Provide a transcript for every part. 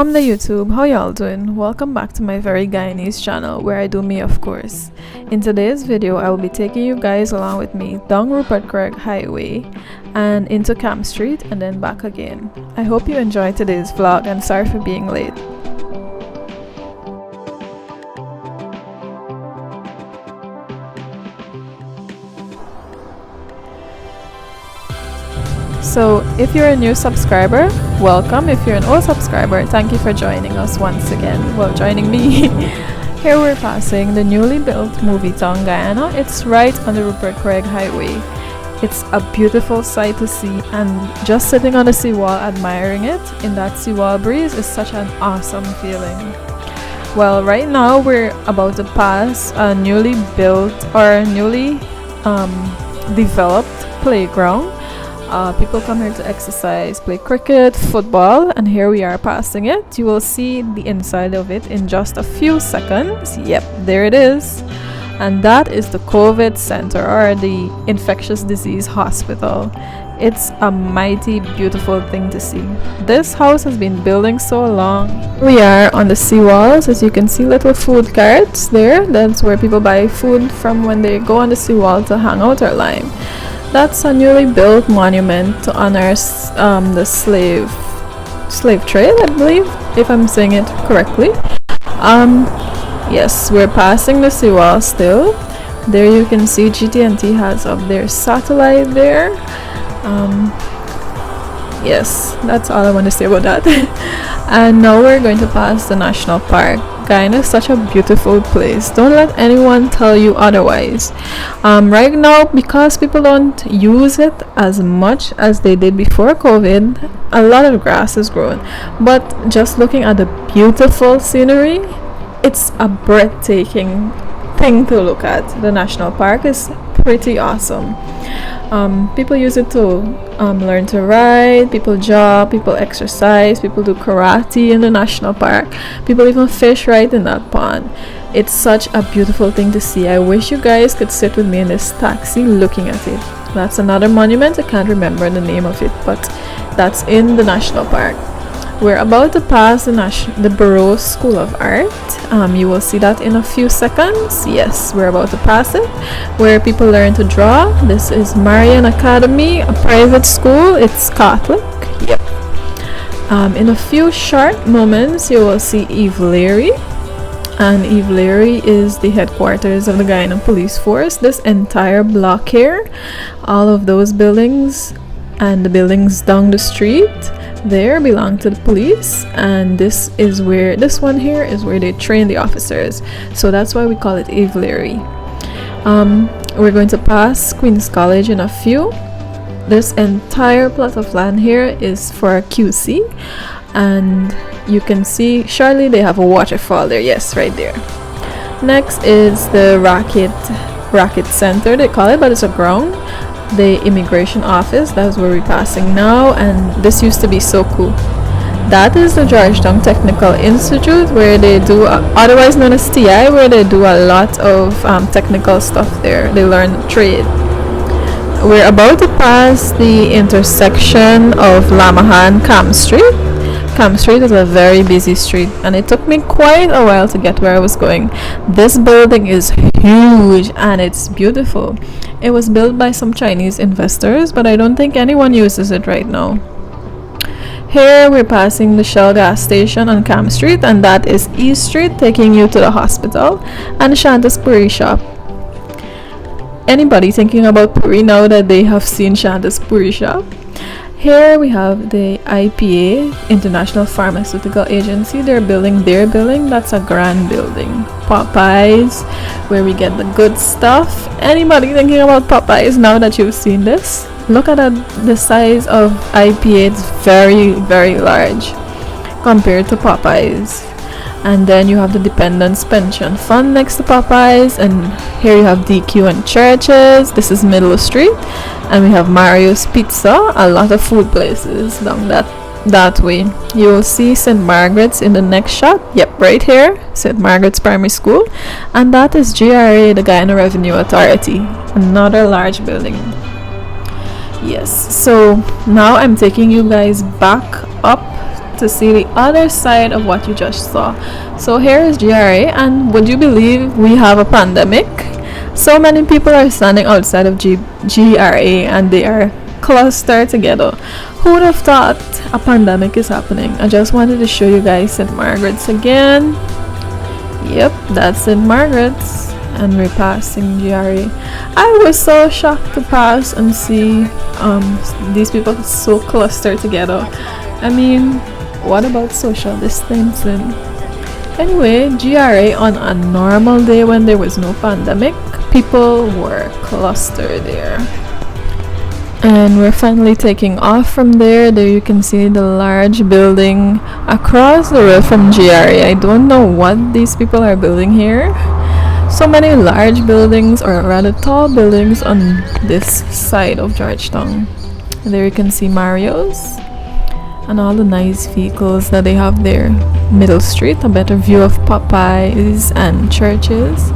From the YouTube, how y'all doing? Welcome back to my very Guyanese channel where I do me, of course. In today's video, I will be taking you guys along with me down Rupert Craig Highway and into Camp Street and then back again. I hope you enjoy today's vlog and sorry for being late. So if you're a new subscriber, welcome. If you're an old subscriber, thank you for joining us once again. Well, joining me. Here we're passing the newly built movie town Guyana. It's right on the Rupert Craig Highway. It's a beautiful sight to see, and just sitting on the seawall admiring it in that seawall breeze is such an awesome feeling. Well, right now we're about to pass a newly built or newly developed playground. People come here to exercise, play cricket, football, and here we are passing it. You will see the inside of it in just a few seconds. Yep, there it is. And that is the COVID Center, or the Infectious Disease Hospital. It's a mighty beautiful thing to see. This house has been building so long. We are on the seawalls. As you can see, little food carts there. That's where people buy food from when they go on the seawall to hang out or lime. That's a newly built monument to honor the slave trade, I believe, if I'm saying it correctly. Yes, we're passing the seawall still. There you can see GT&T has up their satellite there. Yes, that's all I want to say about that. And now we're going to pass the national park. Guyana is such a beautiful place. Don't let anyone tell you otherwise. Right now, because people don't use it as much as they did before COVID, a lot of grass is growing. But just looking at the beautiful scenery, it's a breathtaking thing to look at. The national park is pretty awesome. People use it to learn to ride, people jog, people exercise, people do karate in the national park, people even fish right in that pond. It's such a beautiful thing to see. I wish you guys could sit with me in this taxi looking at it. That's another monument. I can't remember the name of it, but that's in the national park. We're about to pass the Borough School of Art. You will see that in a few seconds. Yes, we're about to pass it, where people learn to draw. This is Marian Academy, a private school. It's Catholic. Yep. In a few short moments, you will see Eve Leary. And Eve Leary is the headquarters of the Guyana Police Force. This entire block here, all of those buildings and the buildings down the street there belong to the police, and this one here is where they train the officers, so that's why we call it Eve Leary. We're going to pass Queen's College in a few. This entire plot of land here is for QC, and you can see surely they have a waterfall there. Yes, right there. Next is the racket center, they call it, but it's a ground. The immigration office, that's where we're passing now, and this used to be so cool. That is the Georgetown Technical Institute, where they do otherwise known as TI, where they do a lot of technical stuff there. They learn trade. We're about to pass the intersection of LAMAHA and CAMP Street. CAMP Street is a very busy street, and it took me quite a while to get where I was going. This building is huge and it's beautiful. It was built by some Chinese investors, but I don't think anyone uses it right now. Here we're passing the Shell gas station on Camp Street, and that is East Street, taking you to the hospital, and Shanta's Puri shop. Anybody thinking about Puri now that they have seen Shanta's Puri shop? Here we have the IPA, International Pharmaceutical Agency. They're building their building. That's a grand building. Popeyes, where we get the good stuff. Anybody thinking about Popeyes now that you've seen this? Look at the size of IPA. It's very, very large compared to Popeyes. And then you have the Dependents Pension Fund next to Popeyes, and here you have DQ and Churches. This is Middle Street, and we have Mario's Pizza. A lot of food places down that way. You will see St. Margaret's in the next shot. Yep, right here, St. Margaret's Primary School, and that is GRA, the Guyana Revenue Authority, another large building. Yes, so now I'm taking you guys back up to see the other side of what you just saw. So here is GRA, and would you believe we have a pandemic? So many people are standing outside of GRA and they are clustered together. Who would have thought a pandemic is happening? I just wanted to show you guys St. Margaret's again. Yep, that's St. Margaret's, and we're passing GRA. I was so shocked to pass and see these people so clustered together. I mean, what about social distancing? Anyway, GRA on a normal day when there was no pandemic, people were clustered there. And we're finally taking off from there. There you can see the large building across the road from GRA. I don't know what these people are building here. So many large buildings, or rather tall buildings, on this side of Georgetown. And there you can see Mario's and all the nice vehicles that they have there. Middle Street, a better view of Popeyes and churches.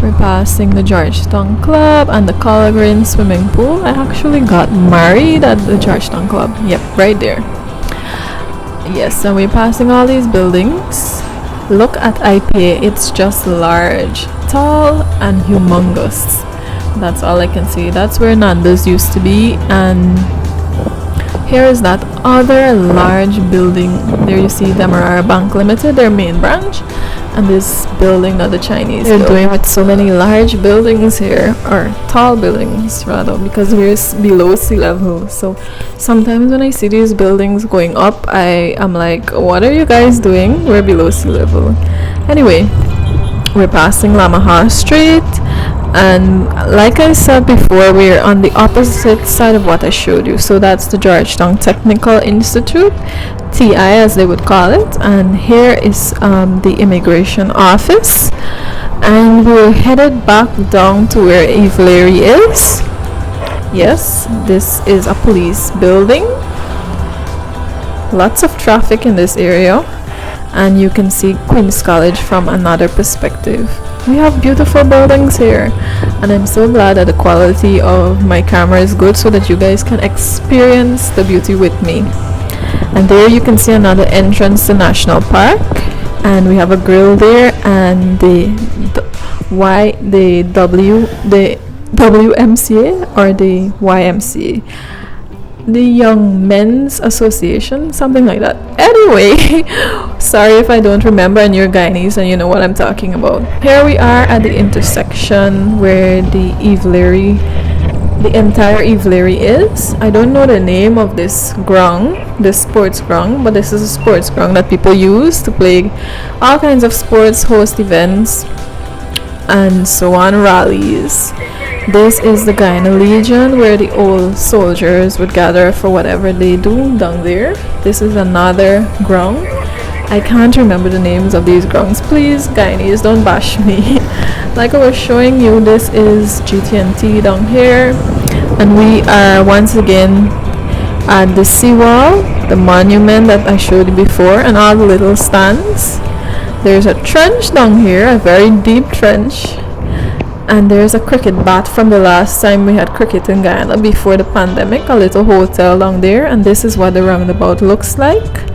We're passing the Georgetown Club and the Color Green swimming pool. I actually got married at the Georgetown Club. Yep, right there. Yes, and we're passing all these buildings. Look at IPA, it's just large, tall, and humongous. That's all I can see. That's where Nando's used to be, and here is that other large building. There you see Demerara Bank Limited, their main branch, and this building that the Chinese are doing with so many large buildings here, or tall buildings rather, because we're below sea level. So sometimes when I see these buildings going up, I am like, what are you guys doing? We're below sea level. Anyway, we're passing LAMAHA Street, and like I said before, we're on the opposite side of what I showed you. So that's the Georgetown Technical Institute, TI as they would call it, and here is the immigration office, and we're headed back down to where Eve Larry is. Yes, this is a police building. Lots of traffic in this area, and you can see Queen's College from another perspective. We have beautiful buildings here, and I'm so glad that the quality of my camera is good so that you guys can experience the beauty with me. And there you can see another entrance to National Park, and we have a grill there, and the WMCA or the YMCA, the Young Men's Association, something like that. Anyway, sorry if I don't remember, and you're Guyanese and you know what I'm talking about. Here we are at the intersection where the entire Eve Larry is. I don't know the name of this ground, this sports ground, but this is a sports ground that people use to play all kinds of sports, host events, and so on, rallies. This is the Guyana Legion, where the old soldiers would gather for whatever they do down there. This is another ground. I can't remember the names of these grounds. Please, Guyanese, don't bash me. Like I was showing you, this is GT&T down here, and we are once again at the seawall, the monument that I showed you before, and all the little stands. There's a trench down here, a very deep trench. And there's a cricket bat from the last time we had cricket in Guyana before the pandemic, a little hotel down there, and this is what the roundabout looks like.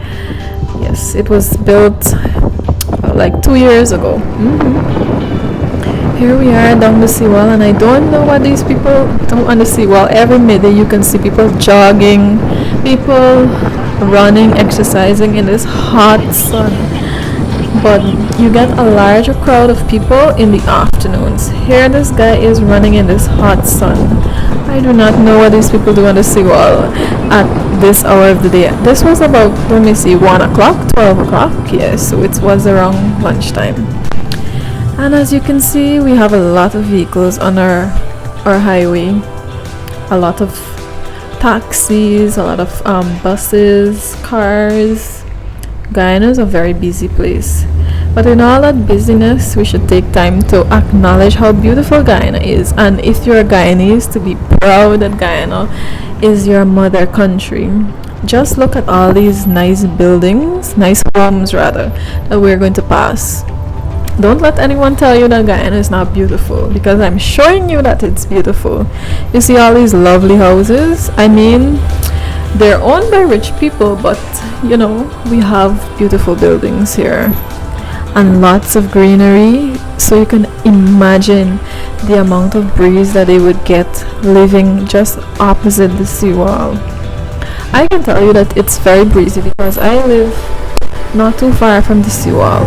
Yes, it was built like 2 years ago. Here we are down the seawall, and I don't know what these people do on the seawall. Every midday you can see people jogging, people running, exercising in this hot sun. But you get a larger crowd of people in the afternoons. Here this guy is running in this hot sun. I do not know what these people do on the seawall at this hour of the day. This was about, let me see, 1 o'clock, 12 o'clock. Yes, so it was around lunchtime. And as you can see, we have a lot of vehicles on our highway. A lot of taxis, a lot of buses, cars. Guyana is a very busy place, but in all that busyness, we should take time to acknowledge how beautiful Guyana is, and if you're a Guyanese, to be proud that Guyana is your mother country. Just look at all these nice buildings, nice homes rather, that we're going to pass. Don't let anyone tell you that Guyana is not beautiful, because I'm showing you that it's beautiful. You see all these lovely houses. I mean, They're owned by rich people, but you know, we have beautiful buildings here and lots of greenery, so you can imagine the amount of breeze that they would get living just opposite the seawall. I can tell you that it's very breezy because I live not too far from the seawall.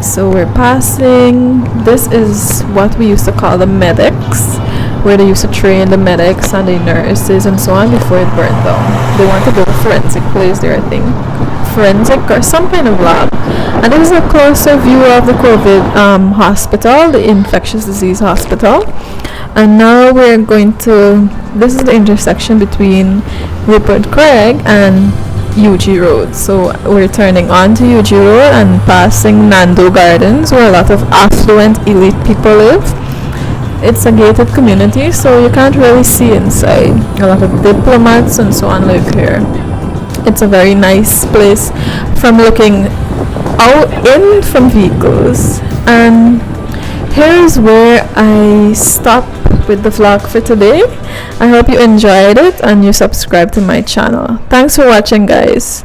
So we're passing, this is what we used to call the medics, where they used to train the medics and the nurses and so on before it burned down. They want to build a forensic place there, I think. Forensic or some kind of lab. And this is a closer view of the COVID hospital, the infectious disease hospital. And now we're going to, this is the intersection between Rupert Craig and UG Road. So we're turning on to UG Road and passing Nando Gardens, where a lot of affluent elite people live. It's a gated community, so you can't really see inside. A lot of diplomats and so on live here. It's a very nice place from looking out in from vehicles. And here's where I stop with the vlog for today. I hope you enjoyed it and you subscribe to my channel. Thanks for watching, guys.